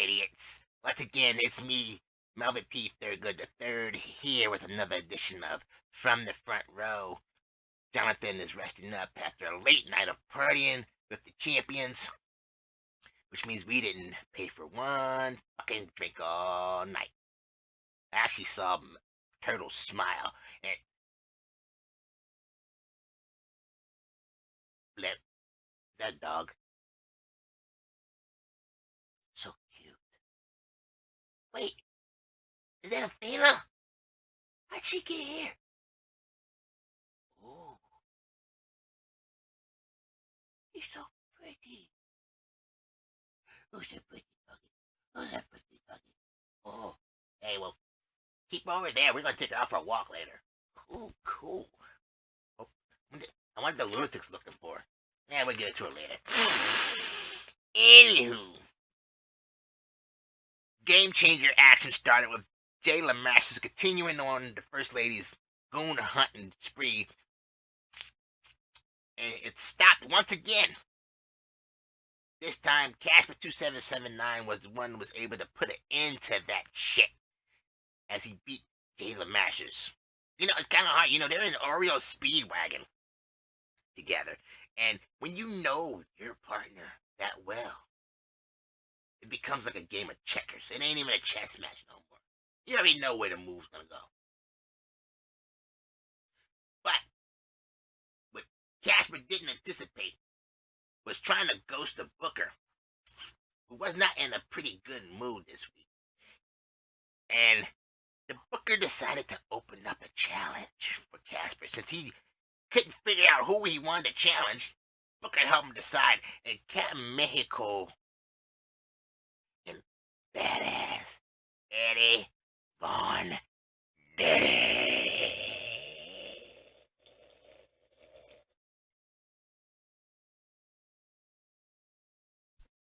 idiots. Once again, it's me, Melvin P. Thurgood the Third, here with another edition of From the Front Row. Johnathan is resting up after a late night of partying with the champions, which means we didn't pay for one fucking drink all night. I actually saw Turtle smile and let that dog. So cute. Wait, is that a Fela? How'd she get here? Oh, she's so pretty. Who's that pretty doggy? Who's that pretty doggy? Oh, hey, well, keep her over there. We're gonna take her out for a walk later. Cool. Oh, I wanted the lunatics looking for her. Yeah, we'll get to her later. Anywho, game changer action started with Jay LaMasters continuing on the First Lady's goon hunting spree, and it stopped once again. This time, Casper 2779 was the one who was able to put an end to that shit as he beat Jay LaMasters. You know, it's kind of hard. You know, they're in Oreo Speedwagon together, and when you know your partner that well, it becomes like a game of checkers. It ain't even a chess match no more. You already know where the move's gonna go. But what Casper didn't anticipate was trying to ghost the Booker, who was not in a pretty good mood this week. And the Booker decided to open up a challenge for Casper. Since he couldn't figure out who he wanted to challenge, Booker helped him decide. And Captain Mexico and badass Eddie Von Diddy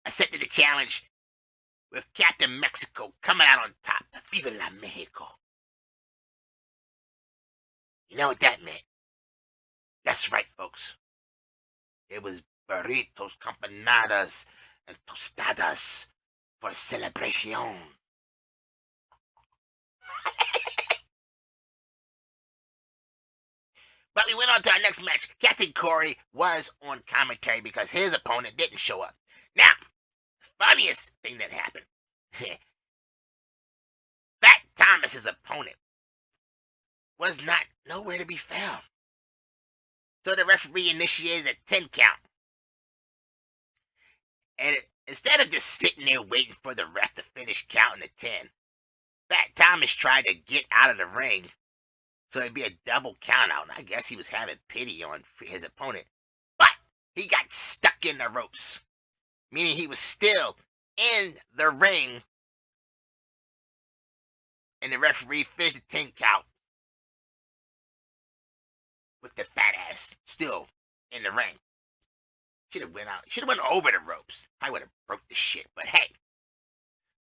accepted the challenge, with Captain Mexico coming out on top. Viva la Mexico. You know what that meant? That's right, folks. It was burritos, campanadas, and tostadas for celebration. But we went on to our next match. Captain Corey was on commentary because his opponent didn't show up. Now, the funniest thing that happened, Fat Thomas's opponent was not nowhere to be found. So the referee initiated a 10 count. And instead of just sitting there waiting for the ref to finish counting to 10, Fat Thomas tried to get out of the ring so it'd be a double count out. And I guess he was having pity on his opponent. But he got stuck in the ropes, meaning he was still in the ring. And the referee finished the 10 count with the fat ass still in the ring. Should have went out. Should have went over the ropes. I would have broke the shit. But hey,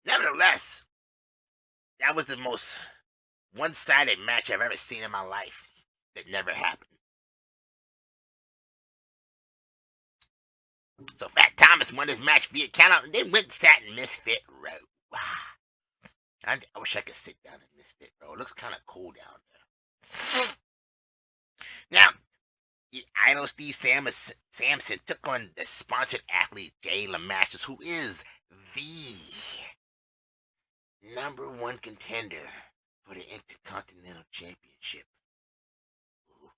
nevertheless, that was the most one-sided match I've ever seen in my life. That never happened. So Fat Thomas won his match via countout and then went and sat in Misfit Row. Wow. I wish I could sit down in Misfit Row. It looks kind of cool down there. Now, the Idol Steve Samson took on the sponsored athlete Jay LaMasters, who is the #1 contender for the Intercontinental Championship. Ooh.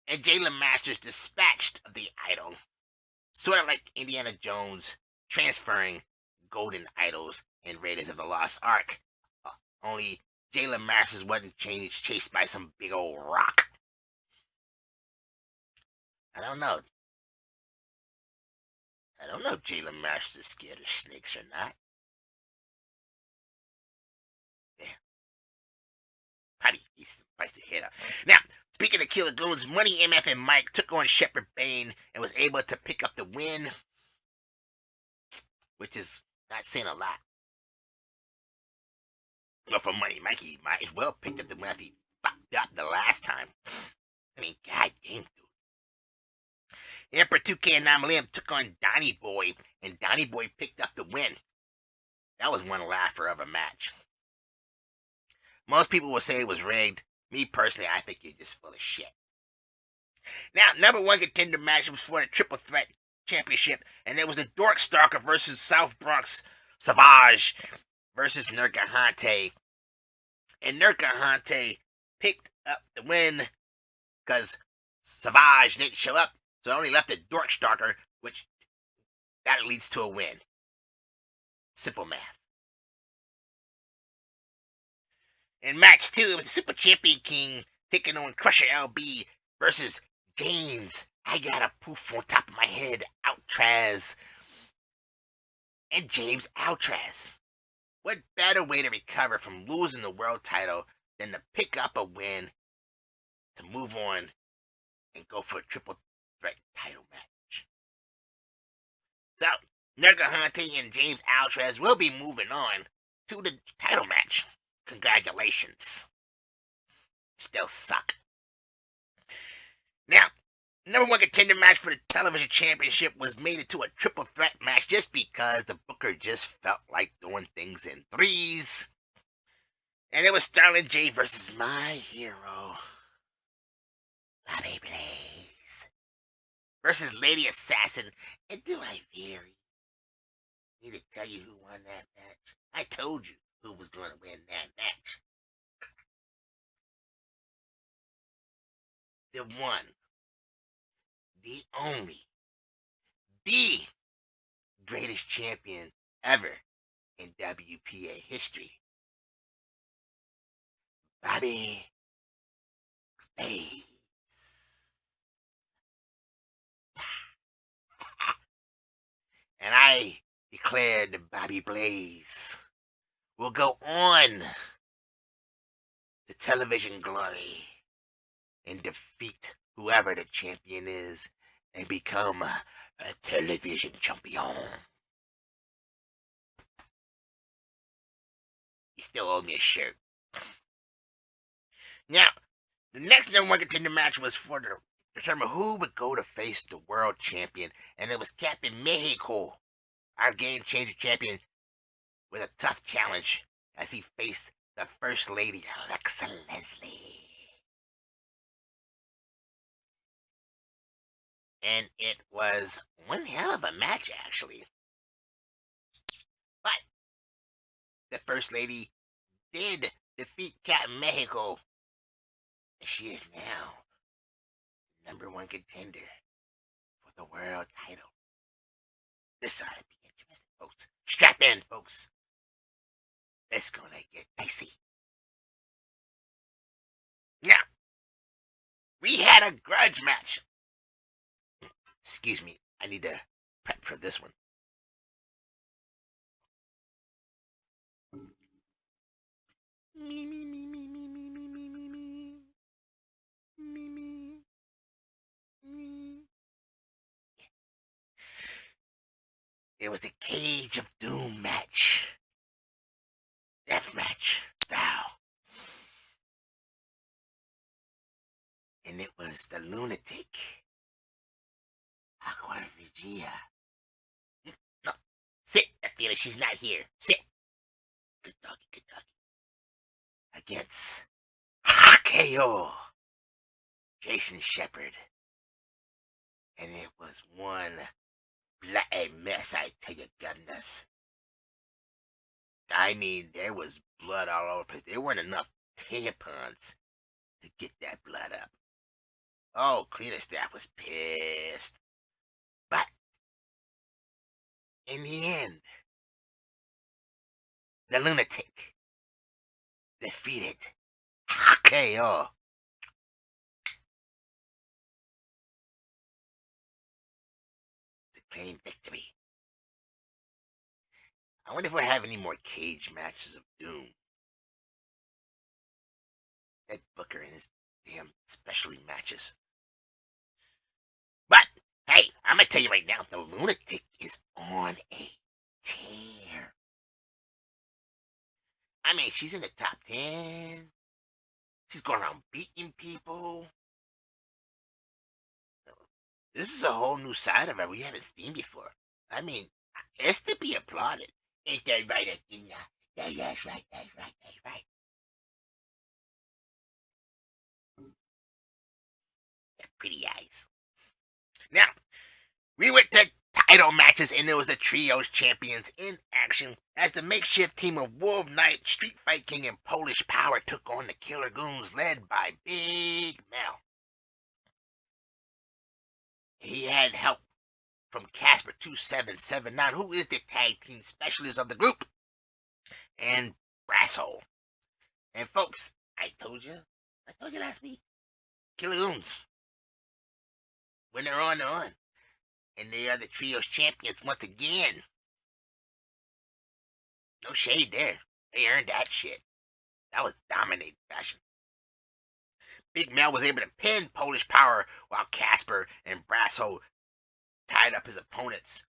And Jay LaMasters dispatched the Idol, sort of like Indiana Jones transferring golden idols in Raiders of the Lost Ark. Only Jay LaMasters wasn't chased by some big old rock. I don't know if Jay LaMasters is scared of snakes or not. Yeah. Probably he's surprised to hit up. Now, speaking of Killer Goons, Money MF and Mike took on Shepard Bane and was able to pick up the win, which is not saying a lot. Well, for Money, Mikey might as well picked up the win after he fucked up the last time. I mean, goddamn, dude. Emperor 2K Anomaly took on Donny Boy, and Donny Boy picked up the win. That was one laugher of a match. Most people will say it was rigged. Me personally, I think you're just full of shit. Now, number one contender match was for the Triple Threat Championship, and it was the Dork Stalker versus South Bronx Savage versus Nergahante. And Nergahante picked up the win because Savage didn't show up, so it only left the Dork Stalker, which that leads to a win. Simple math. In match 2, it was the Super Champion King taking on Crusher LB versus James. I got a poof on top of my head, Outraz. And James Outraz. What better way to recover from losing the world title than to pick up a win to move on and go for a triple threat title match? So, Nergahante and James Outraz will be moving on to the title match. Congratulations. Still suck. Now, number one contender match for the television championship was made into a triple threat match just because the booker just felt like doing things in threes. And it was Sterling J versus my hero, Bobby Blaze, versus Lady Assassin. And do I really need to tell you who won that match? I told you who was going to win that match. The one, the only, the greatest champion ever in WPA history, Bobby Blaze. And I declare that Bobby Blaze will go on to television glory and defeat whoever the champion is and become a television champion. He still owes me a shirt. Now, the next number one contender match was for the determine who would go to face the world champion, and it was Captain Mexico, our game changer champion, with a tough challenge as he faced the First Lady, Alexa Leslie. And it was one hell of a match, actually. But the First Lady did defeat Captain Mexico, and she is now number one contender for the world title. This ought to be interesting, folks. Strap in, folks. It's gonna get dicey. Now, we had a grudge match. Excuse me, I need to prep for this one. Me, me, me, me, me, me, me, me, me, me. Me, me. Me. It was the Cage of Doom match. Death match. Style. And it was the lunatic. Aqua Regia. No. Sit, Athena, she's not here. Sit. Good doggy, good doggy. Against KO. Jason Shepard. And it was one bloody mess, I tell you, goodness. I mean, there was blood all over the place. There weren't enough tampons to get that blood up. Oh, cleaning staff was pissed. But in the end, the lunatic defeated KO. To claim victory. I wonder if we'll have any more cage matches of Doom. That Booker and his damn specialty matches. But, hey, I'm gonna tell you right now, the lunatic is on a tear. I mean, she's in the top 10. She's going around beating people. This is a whole new side of her we haven't seen before. I mean, it's to be applauded. Ain't that right, Athena? That's right, that's right, that's right. That pretty eyes. Now, we went to title matches, and there was the Trios champions in action as the makeshift team of Wolf Knight, Street Fight King, and Polish Power took on the Killer Goons led by Big Mel. He had help from Casper 2779, who is the tag team specialist of the group, and Brasshole. And folks, I told you last week, Killer Goons, when they're on, they're on. And they are the Trios champions once again. No shade there. They earned that shit. That was dominating fashion. Big Mel was able to pin Polish Power while Casper and Brasshole tied up his opponents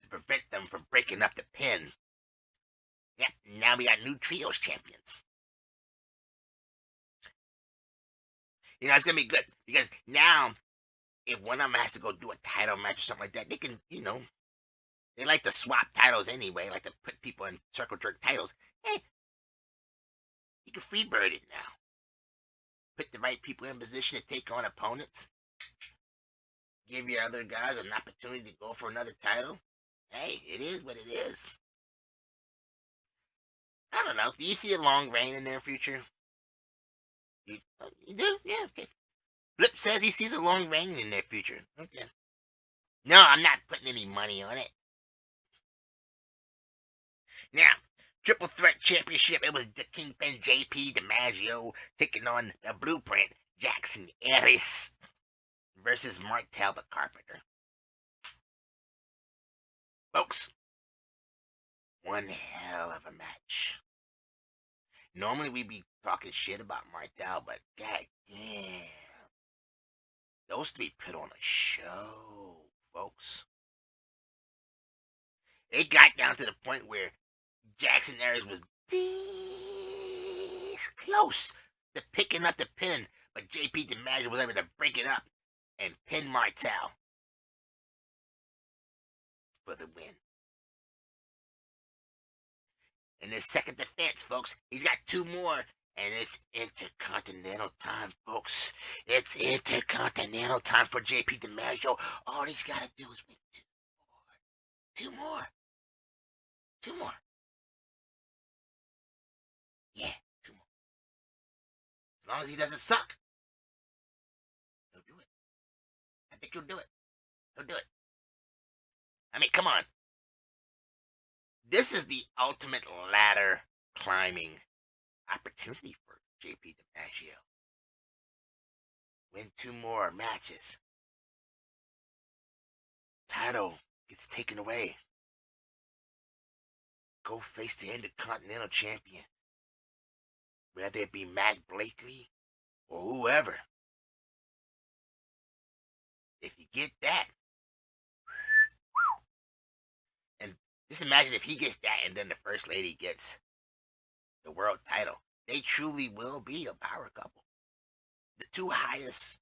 to prevent them from breaking up the pin. Yep, now we got new Trios champions. You know, it's going to be good because now if one of them has to go do a title match or something like that, they can, you know, they like to swap titles anyway, like to put people in circle jerk titles. Hey, you can freebird it now. Put the right people in position to take on opponents. Give your other guys an opportunity to go for another title. Hey, it is what it is. I don't know. Do you see a long reign in their future? You do? Yeah, okay. Flip says he sees a long reign in their future. Okay. No, I'm not putting any money on it. Now, Triple Threat Championship, it was the Kingpin JP DiMaggio taking on the Blueprint Jackson Ellis versus Martel the Carpenter. Folks, one hell of a match. Normally we'd be talking shit about Martel, but god damn. Those three put on a show, folks. It got down to the point where Jackson Ellis was this close to picking up the pin, but JP DiMaggio was able to break it up and pin Martel for the win. In his second defense, folks, he's got two more, and it's Intercontinental time, folks. It's Intercontinental time for JP DiMaggio. All he's got to do is win two more. Two more. Yeah, two more. As long as he doesn't suck, he'll do it. I think he'll do it. He'll do it. I mean, come on. This is the ultimate ladder climbing opportunity for JP DiMaggio. Win two more matches. Title gets taken away. Go face the Intercontinental Champion. Whether it be Mac Blakely or whoever. If you get that, and just imagine if he gets that and then the First Lady gets the world title. They truly will be a power couple. The two highest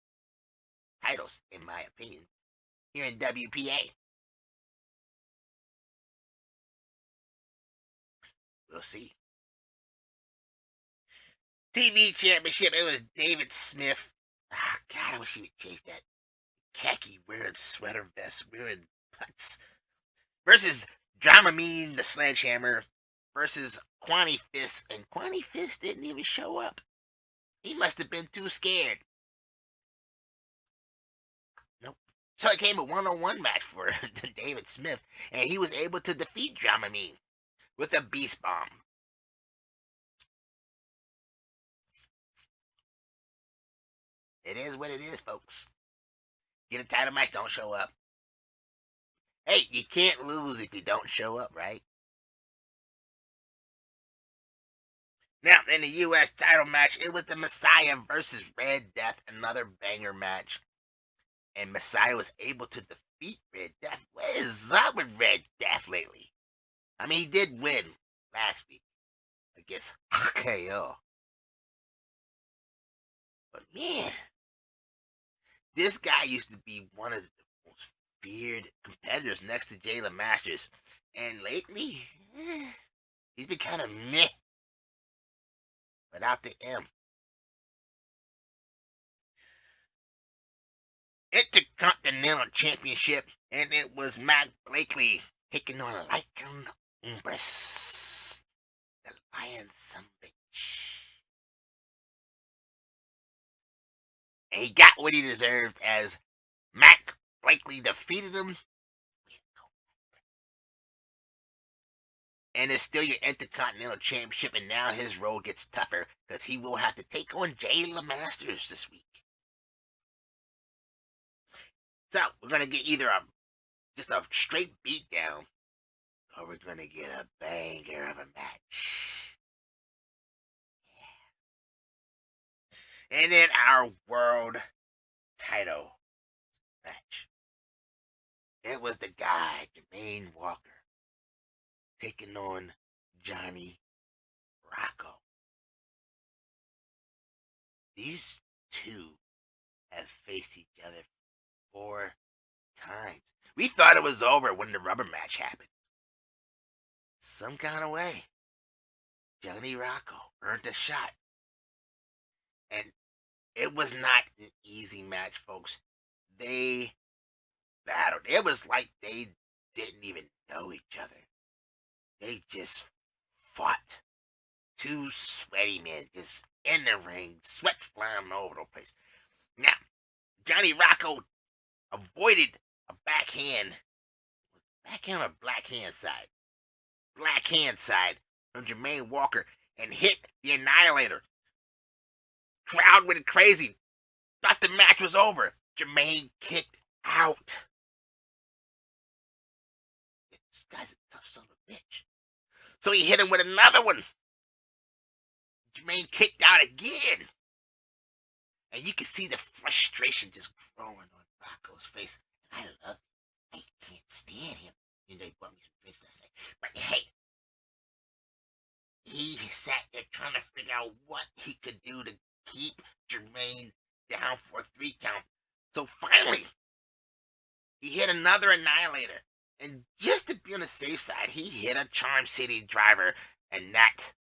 titles, in my opinion, here in WPA. We'll see. TV championship, it was David Smith. Ah, God, I wish he would change that khaki wearing sweater vest, wearing putts. Versus Dramamine the Sledgehammer versus Quanny Fist. And Quanny Fist didn't even show up. He must have been too scared. Nope. So it came a one-on-one match for David Smith, and he was able to defeat Dramamine with a Beast Bomb. It is what it is, folks. Get a title match, don't show up. Hey, you can't lose if you don't show up, right? Now, in the U.S. title match, it was the Messiah versus Red Death, another banger match. And Messiah was able to defeat Red Death. What is up with Red Death lately? I mean, he did win last week against KO. But man, This guy used to be one of the most feared competitors next to Jalen Masters. And lately, he's been kind of meh without the M. Intercontinental Championship, and it was Mac Blakely taking on Lycan Umbris, the Lion son of a bitch. And he got what he deserved as Mac Blakely defeated him. And it's still your Intercontinental Championship, and now his road gets tougher because he will have to take on Jalen Masters this week. So we're gonna get either just a straight beatdown, or we're gonna get a banger of a match. Yeah. And then our world title match. It was the guy, Jermaine Walker, taking on Johnny Rocco. These two have faced each other 4 times. We thought it was over when the rubber match happened. Some kind of way, Johnny Rocco earned a shot. And it was not an easy match, folks. They battled. It was like they didn't even know each other. They just fought. 2 sweaty men just in the ring, sweat flying all over the place. Now, Johnny Rocco avoided a backhand or blackhand side? Blackhand side from Jermaine Walker and hit the Annihilator. Crowd went crazy. Thought the match was over. Jermaine kicked out. This guy's a tough son of a bitch. So he hit him with another one. Jermaine kicked out again. And you can see the frustration just growing on Rocco's face. And I love it. I can't stand him. You know, he bought me some drinks last night. But hey, he sat there trying to figure out what he could do to keep Jermaine down for a 3 count. So finally, he hit another Annihilator. And just to be on the safe side, he hit a Charm City driver. And that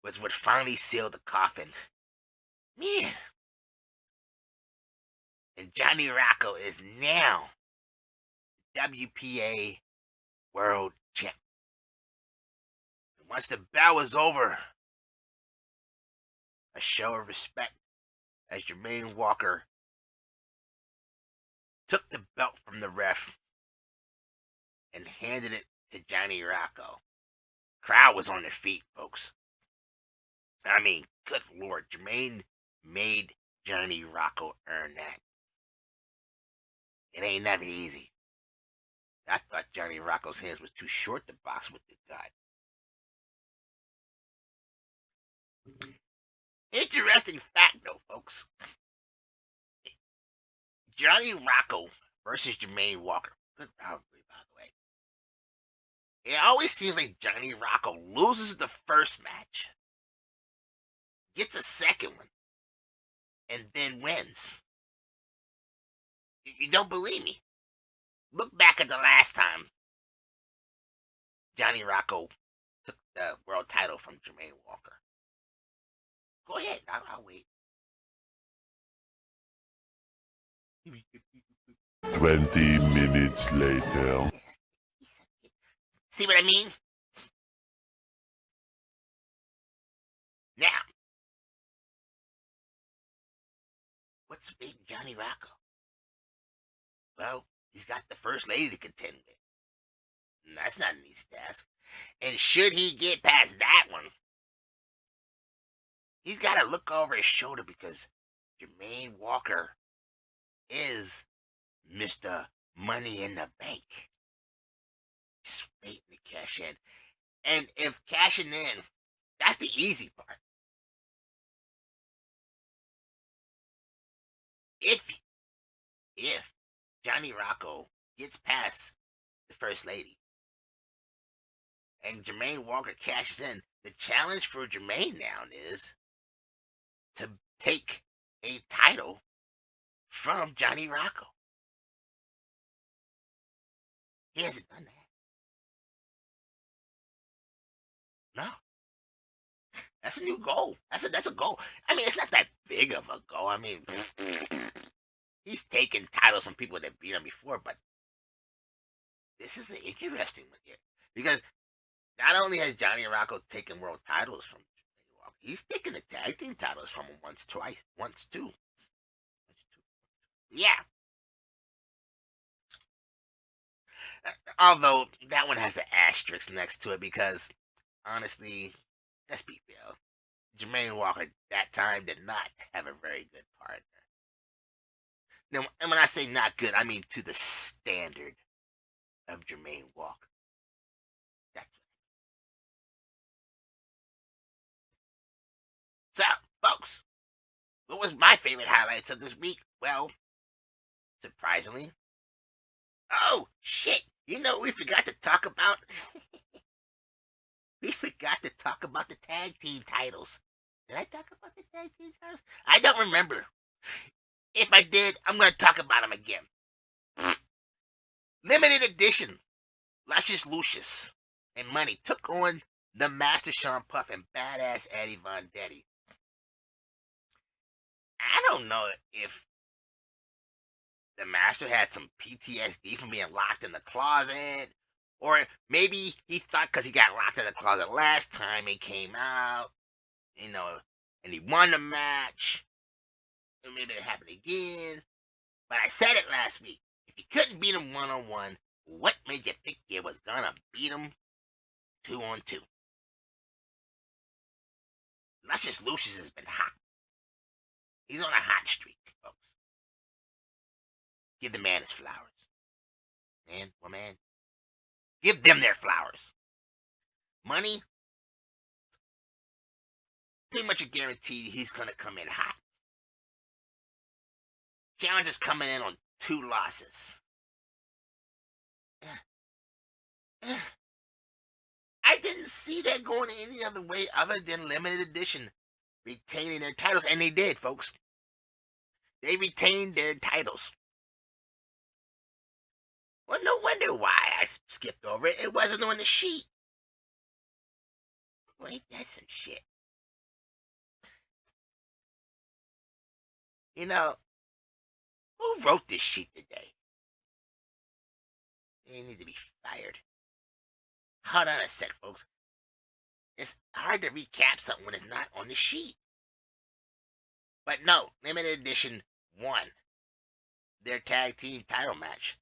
was what finally sealed the coffin. Man. And Johnny Rocco is now WPA World Champ. And once the bell was over, a show of respect as Jermaine Walker took the belt from the ref and handed it to Johnny Rocco. Crowd was on their feet, folks. I mean, good Lord, Jermaine made Johnny Rocco earn that. It ain't never easy. I thought Johnny Rocco's hands was too short to box with the god. Interesting fact, though, folks. Johnny Rocco versus Jermaine Walker. Good rivalry, by the way. It always seems like Johnny Rocco loses the first match, gets a second one, and then wins. You don't believe me? Look back at the last time Johnny Rocco took the world title from Jermaine Walker. Go ahead, I'll wait. 20 minutes later. See what I mean? Now, what's big Johnny Rocco? Well, he's got the first lady to contend with. And that's not an easy task. And should he get past that one, he's got to look over his shoulder because Jermaine Walker is Mr. Money in the Bank. Just waiting to cash in. And if cashing in, that's the easy part. If Johnny Rocco gets past the first lady and Jermaine Walker cashes in, the challenge for Jermaine now is to take a title from Johnny Rocco. He hasn't done that. No. That's a new goal. That's a goal. I mean, it's not that big of a goal. I mean, he's taken titles from people that beat him before, but this is an interesting one here. Because not only has Johnny Rocco taken world titles from Johnny Rocco, he's taken the tag team titles from him once, two. Yeah. Although that one has an asterisk next to it because, honestly, let's be real. Jermaine Walker that time did not have a very good partner. Now, and when I say not good, I mean to the standard of Jermaine Walker. That's so, folks. What was my favorite highlights of this week? Well, surprisingly, oh shit! You know we forgot to talk about. We forgot to talk about the tag team titles. Did I talk about the tag team titles? I don't remember. If I did, I'm going to talk about them again. Limited edition. Luscious Lucius and Money took on the Master Sean Puff and Badass Eddie Von Detti. I don't know if the Master had some PTSD from being locked in the closet, or maybe he thought because he got locked in the closet last time he came out, and he won the match, and maybe it happened again. But I said it last week. If you couldn't beat him 1-on-1, what made you think you was gonna beat him 2-on-2? Luscious Lucius has been hot. He's on a hot streak, folks. Give the man his flowers. Man, woman. Give them their flowers. Money, pretty much a guarantee he's going to come in hot. Challenger's coming in on 2 losses. I didn't see that going any other way other than limited edition retaining their titles, and they did, folks. They retained their titles. Well, no wonder why I skipped over it. It wasn't on the sheet. Wait, that's some shit. You know, who wrote this sheet today? They need to be fired. Hold on a sec, folks. It's hard to recap something when it's not on the sheet. But no, limited edition won their tag team title match.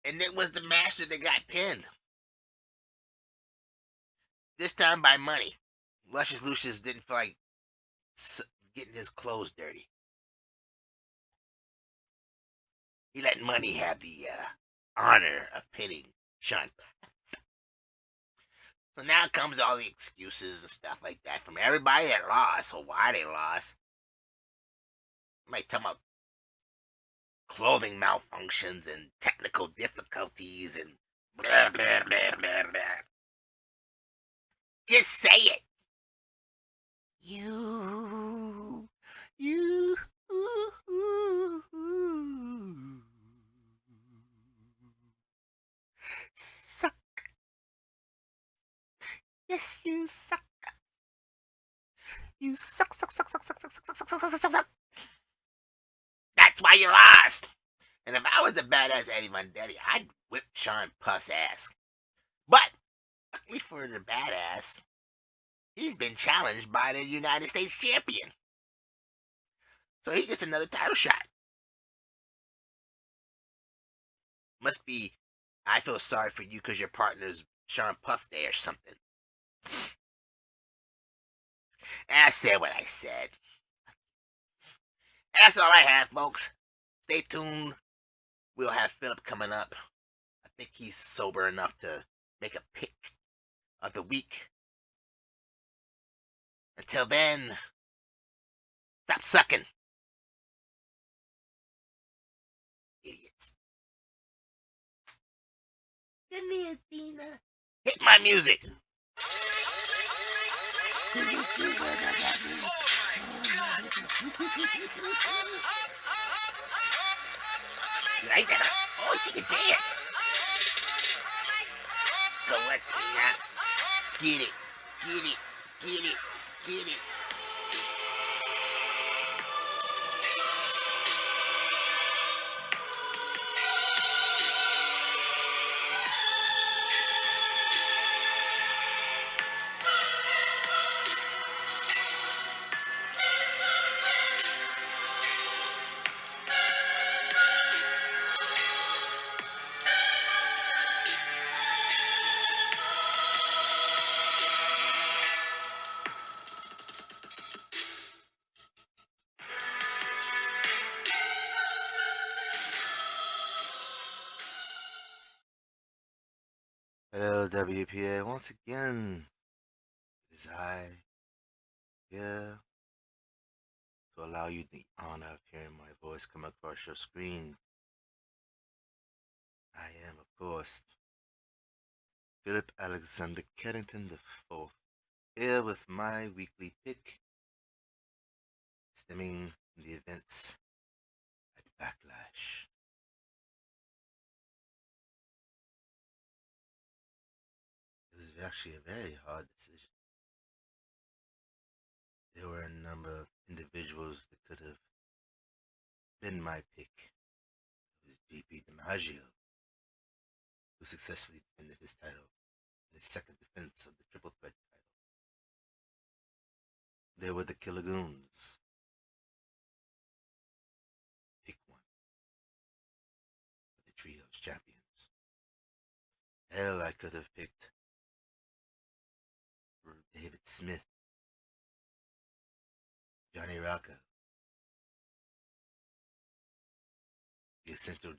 And it was the Master that got pinned. This time by Money. Luscious Lucius didn't feel like getting his clothes dirty. He let Money have the honor of pinning Sean. So now comes all the excuses and stuff like that from everybody that lost, or why they lost. You might talk about clothing malfunctions and technical difficulties and blah, blah, blah, blah, blah. Just say it. You suck. Yes, you suck. You suck. That's why you lost. And if I was the badass Eddie Von Detti, I'd whip Sean Puff's ass. But luckily for the badass, he's been challenged by the United States champion. So he gets another title shot. Must be, I feel sorry for you because your partner's Sean Puff Day or something. I said what I said. That's all I have, folks. Stay tuned. We'll have Philip coming up. I think he's sober enough to make a pick of the week. Until then, stop sucking. Idiots. Give me a Dina. Hit my music. You like that? Huh? Oh, she can dance. Go at me, get it, get it, get it, get it. Hello, WPA. Once again, it is I here to allow you the honor of hearing my voice come across your screen. I am, of course, Philip Alexander Carrington IV, here with my weekly pick, stemming from the events at Backlash. It was actually a very hard decision. There were a number of individuals that could have been my pick. It was JP DiMaggio, who successfully defended his title in his second defense of the Triple Threat title. There were the Killer Goons. Pick one of the trio's champions. Hell, I could have picked David Smith, Johnny Rocco, the essential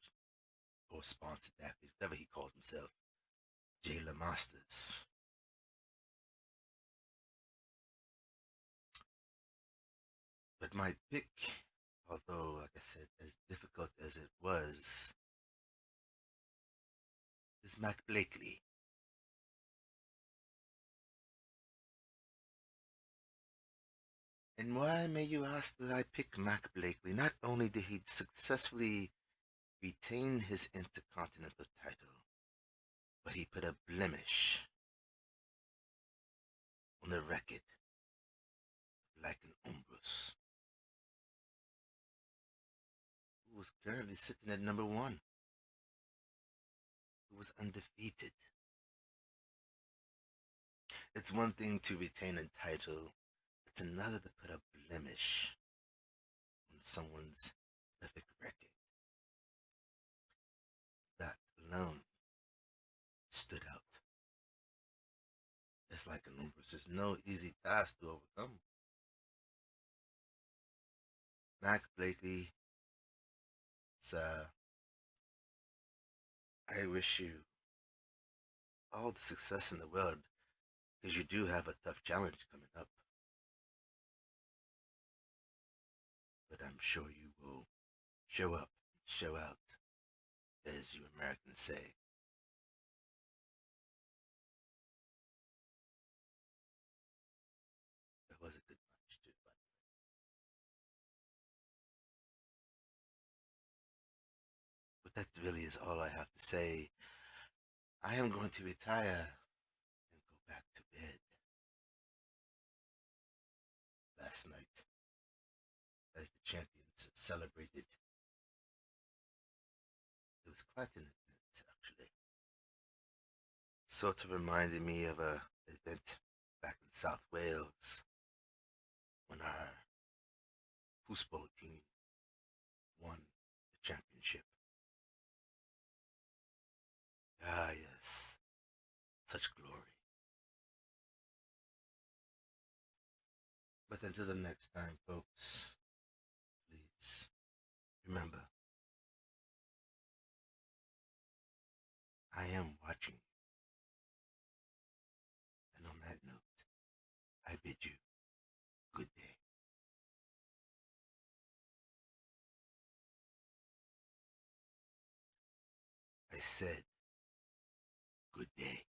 or sponsored athlete, whatever he calls himself, Jayla Masters. But my pick, although, like I said, as difficult as it was, is Mac Blakely. And why, may you ask, did I pick Mac Blakely? Not only did he successfully retain his Intercontinental title, but he put a blemish on the record like an Umbrus, who was currently sitting at number one, who was undefeated. It's one thing to retain a title, it's another to put a blemish on someone's perfect record. That alone stood out. It's like an Umbrus. It's no easy task to overcome. Mac Blakely, I wish you all the success in the world, because you do have a tough challenge coming up. But I'm sure you will show up, show out, as you Americans say. That was a good match too, by the way. But that really is all I have to say. I am going to retire and go back to bed. Last night, as the champions celebrated, it was quite an event, actually. Sort of reminded me of an event back in South Wales when our football team won the championship. Ah, yes, such glory. But until the next time, folks, please remember, I am watching you. And on that note, I bid you good day. I said, good day.